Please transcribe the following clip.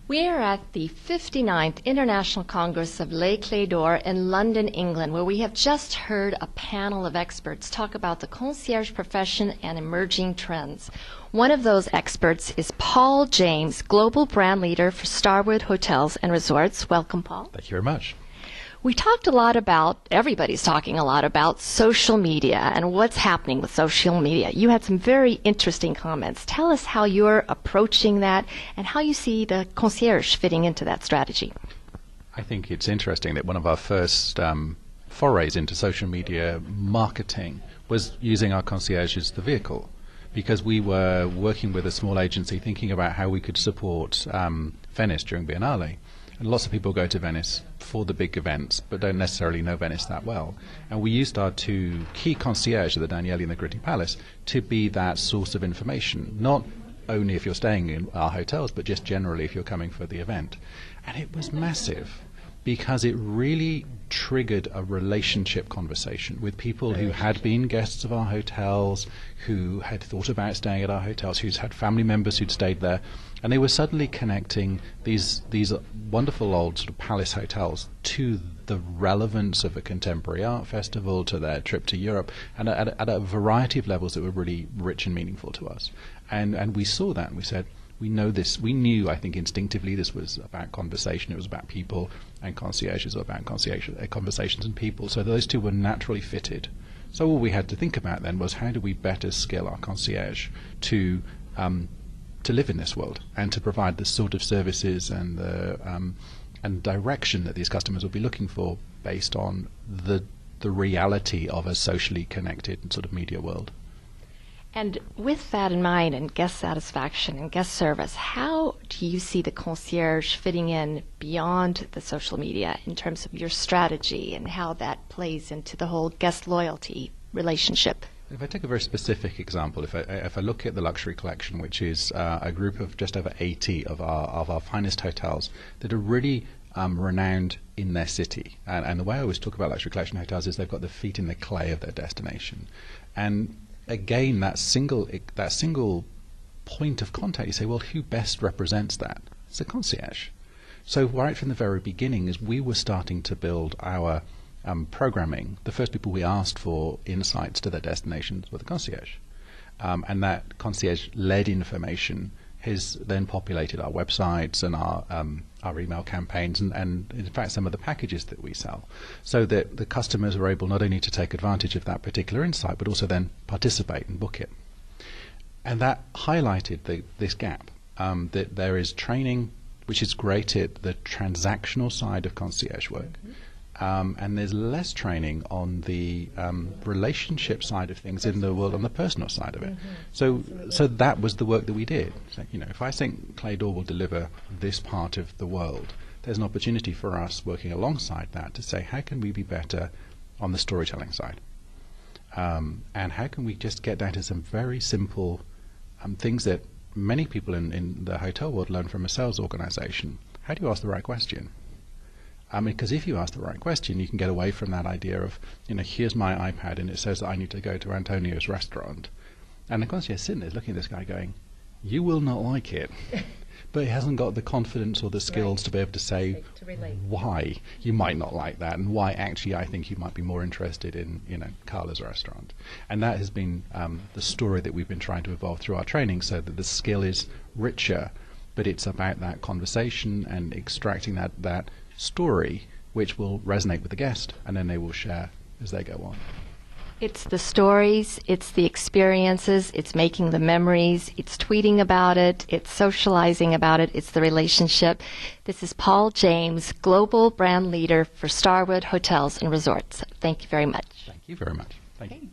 We are at the 59th International Congress of Les Clés d'Or in London, England, where we have just heard a panel of experts talk about the concierge profession and emerging trends. One of those experts is Paul James, Global Brand Leader for Starwood Hotels and Resorts. Welcome, Paul. Thank you very much. We talked a lot about, everybody's talking a lot about social media and what's happening with social media. You had some very interesting comments. Tell us how you're approaching that and how you see the concierge fitting into that strategy. I think it's interesting that one of our first forays into social media marketing was using our concierge as the vehicle, because we were working with a small agency thinking about how we could support Venice during Biennale. And lots of people go to Venice for the big events, but don't necessarily know Venice that well. And we used our two key concierges, the Danieli and the Gritti Palace, to be that source of information, not only if you're staying in our hotels, but just generally if you're coming for the event. And it was massive, because it really triggered a relationship conversation with people who had been guests of our hotels, who had thought about staying at our hotels, who's had family members who'd stayed there, and they were suddenly connecting these wonderful old sort of palace hotels to the relevance of a contemporary art festival, to their trip to Europe, and at a variety of levels that were really rich and meaningful to us. And we saw that, and we said, we know this. We knew, I think, instinctively this was about conversation. It was about people, and concierges are about conversations and people. So those two were naturally fitted. So all we had to think about then was, how do we better skill our concierge to live in this world and to provide the sort of services and the direction that these customers will be looking for based on the reality of a socially connected sort of media world. And with that in mind, and guest satisfaction and guest service, how do you see the concierge fitting in beyond the social media in terms of your strategy and how that plays into the whole guest loyalty relationship? If I take a very specific example, if I look at the luxury collection, which is a group of just over 80 of our finest hotels that are really renowned in their city, and the way I always talk about luxury collection hotels is they've got their feet in the clay of their destination, and again, that single point of contact, you say, well, who best represents that? It's the concierge. So right from the very beginning, as we were starting to build our programming, the first people we asked for insights to their destinations were the concierge. And that concierge-led information has then populated our websites and our email campaigns and in fact some of the packages that we sell, so that the customers are able not only to take advantage of that particular insight but also then participate and book it. And that highlighted this gap, that there is training which is great at the transactional side of concierge work, and there's less training on the relationship side of things in the world, on the personal side of it. So that was the work that we did. So, if I think Clés d'Or will deliver this part of the world, there's an opportunity for us working alongside that to say, how can we be better on the storytelling side? And how can we just get down to some very simple things that many people in the hotel world learn from a sales organization. How do you ask the right question? Because if you ask the right question, you can get away from that idea of, here's my iPad and it says that I need to go to Antonio's restaurant. And the concierge is sitting there looking at this guy going, you will not like it. But he hasn't got the confidence or the skills to be able to say why you might not like that and why actually I think you might be more interested in, Carla's restaurant. And that has been the story that we've been trying to evolve through our training, so that the skill is richer, but it's about that conversation and extracting that story which will resonate with the guest, and then they will share as they go on. It's the stories, it's the experiences, it's making the memories, it's tweeting about it, it's socializing about it, it's the relationship. This is Paul James, Global Brand Leader for Starwood Hotels and Resorts. Thank you very much. Thank you very much. Thank you.